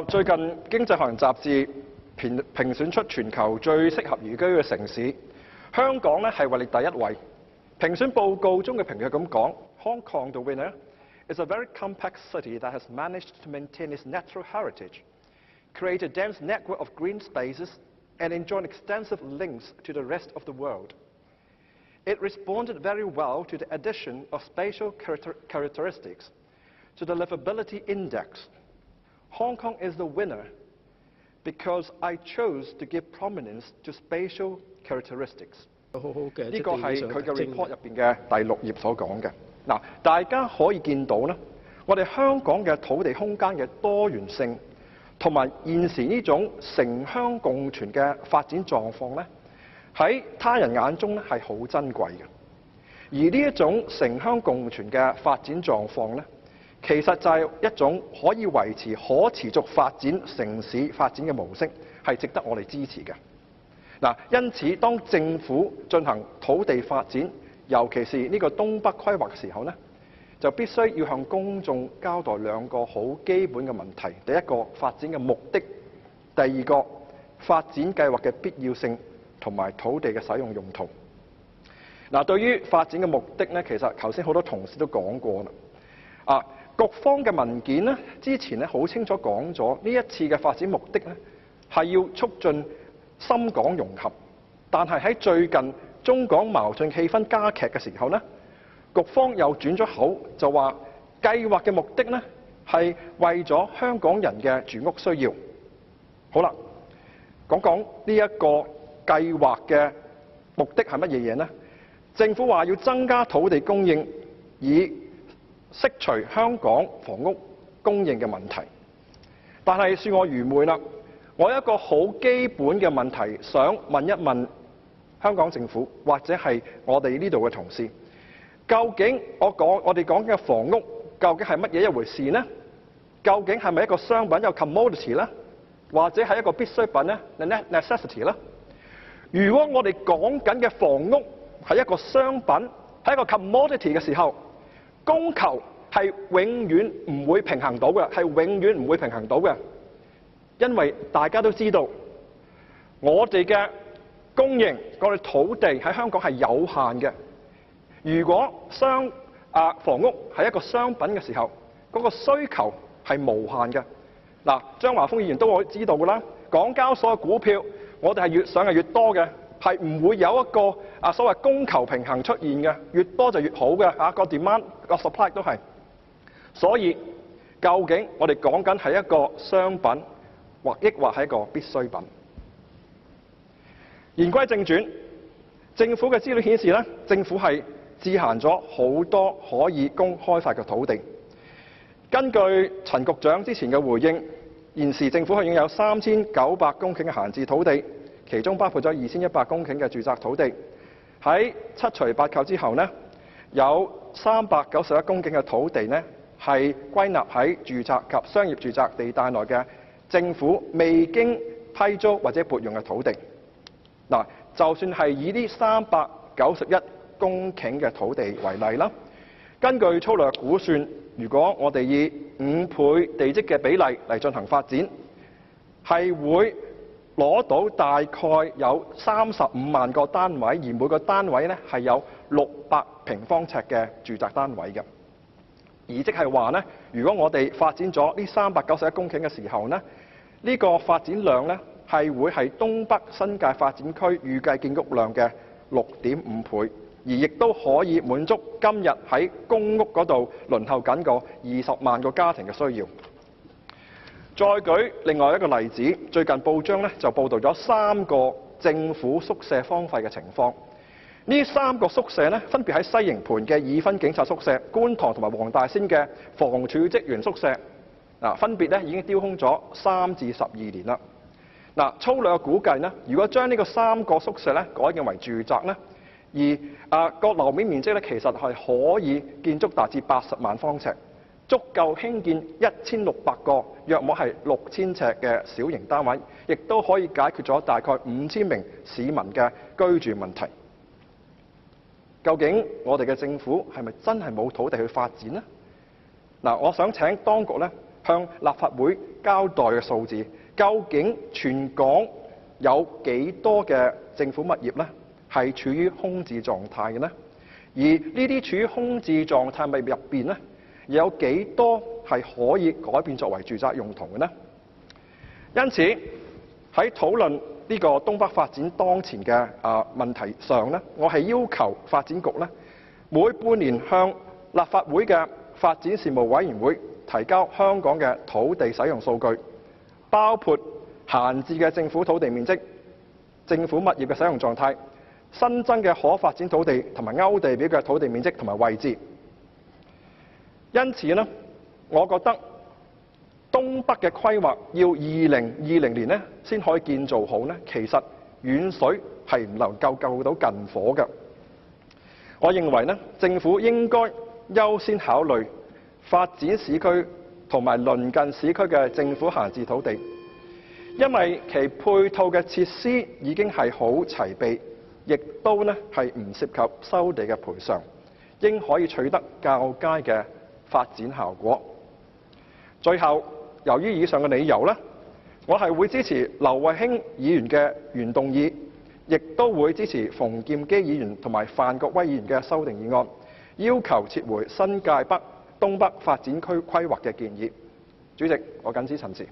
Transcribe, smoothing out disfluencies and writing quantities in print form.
最近《經濟學人》雜誌評選出全球最適合宜居嘅城市，香港係位列第1位。評選報告中嘅評語係咁講 ：Hong Kong, the winner, is a very compact city that has managed to maintain its natural heritage, create a dense network of green spaces, and enjoy extensive links to the rest of the world. It responded very well to the addition of spatial characteristics to the livability index. Hong Kong is the winner because I chose to give prominence to spatial characteristics. 好嘅，呢個係佢嘅 report 入邊嘅第6頁所講嘅。嗱，大家可以見到咧，我哋香港嘅土地空間嘅多元性，同埋現時呢種城鄉共存嘅發展狀況咧，喺他人眼中咧係好珍貴嘅。而呢一種城鄉共存嘅發展狀況咧，其實就係一種可以維持可持續發展城市發展嘅模式，係值得我哋支持嘅。嗱，因此當政府進行土地發展，尤其是呢個東北規劃嘅時候呢，就必須要向公眾交代2個好基本嘅問題。第一個，發展嘅目的；第二個，發展計劃嘅必要性同埋土地嘅使用用途。嗱，對於發展嘅目的呢，其實頭先好多同事都講過啦。局方嘅文件呢，之前呢好清楚講咗，呢一次嘅發展目的呢，係要促進深港融合。但係喺最近中港矛盾氣氛加劇嘅時候呢，局方又轉咗口，就話計劃嘅目的呢，係為咗香港人嘅住屋需要。好啦，講講呢一個計劃嘅目的係乜嘢嘢呢？政府話要增加土地供應，以釋除香港房屋供應嘅問題。但係恕我愚昧啦，我有一個好基本嘅問題想問一問香港政府或者係我哋呢度嘅同事，究竟我哋講嘅房屋究竟係乜嘢一回事呢？究竟係咪一個商品有 commodity 呢？或者係一個必需品呢 necessity 呢？如果我哋講緊嘅房屋係一個商品，係一個 commodity 嘅時候，供求係永遠唔會平衡到嘅，係永遠唔會平衡到嘅。因為大家都知道，我哋嘅供應，我哋土地喺香港係有限嘅。如果房屋係一個商品嘅時候，嗰個需求係無限嘅。嗱，張華峰議員都知道㗎啦，港交所嘅股票，我哋係越上係越多嘅，係唔會有一個所謂供求平衡出現嘅，越多就越好嘅個 demand 個 supply 都係。所以究竟我哋講緊係一個商品，抑或係一個必需品？言歸正傳，政府嘅資料顯示咧，政府係置閒咗好多可以供開發嘅土地。根據陳局長之前嘅回應，現時政府係擁有3900公頃嘅閒置土地，其中包括咗2100公頃嘅住宅土地。喺七除八扣之後呢，有391公頃嘅土地呢係歸納喺住宅及商業住宅地帶內嘅政府未經批租或者撥用嘅土地。嗱，就算係以呢391公頃嘅土地為例啦，根據粗略估算，如果我哋以5倍地積嘅比例嚟進行發展，係會攞到大概有35萬個單位，而每個單位呢係有600平方尺嘅住宅單位嘅。而即係話呢，如果我哋發展咗呢391公頃嘅時候呢，呢個發展量呢係會係東北新界發展區預計建屋量嘅6.5倍，而亦都可以滿足今日喺公屋嗰度輪候緊個20萬個家庭嘅需要。再舉另外一個例子，最近報章就報導咗3個政府宿舍荒廢嘅情況。呢3個宿舍分別喺西營盤嘅已婚警察宿舍、觀塘同埋黃大仙嘅房署職員宿舍，分別已經丟空咗3至12年啦。粗略估計如果將呢個3個宿舍改建為住宅而個樓面面積其實係可以建築達至80萬方尺，足夠興建1600個約莫係6000尺嘅小型單位，亦都可以解決咗大概5000名市民嘅居住問題。究竟我哋嘅政府係咪真係冇土地去發展呢？我想請當局向立法會交代嘅數字，究竟全港有幾多嘅政府物業呢係處於空置狀態嘅呢？而呢啲處於空置狀態物業入邊呢，有幾多係可以改變作為住宅用途嘅呢？因此喺討論呢個東北發展當前嘅問題上呢，我係要求發展局呢每半年向立法會嘅發展事務委員會提交香港嘅土地使用數據，包括閒置嘅政府土地面積、政府物業嘅使用狀態、新增嘅可發展土地同埋勾地表嘅土地面積同埋位置。因此呢，我覺得東北嘅規劃要2020年呢先可以建造好呢，其實遠水係唔能夠救到近火嘅。我認為呢，政府應該優先考慮發展市區同埋鄰近市區嘅政府閒置土地，因為其配套嘅設施已經係好齊備，亦都呢係唔涉及收地嘅賠償，應可以取得較佳嘅發展效果。最後，由於以上嘅理由呢，我係會支持劉慧卿議員嘅原動議，亦都會支持馮檢基議員同埋范國威議員嘅修訂議案，要求撤回新界北東北發展區規劃嘅建議。主席，我謹此陳辭。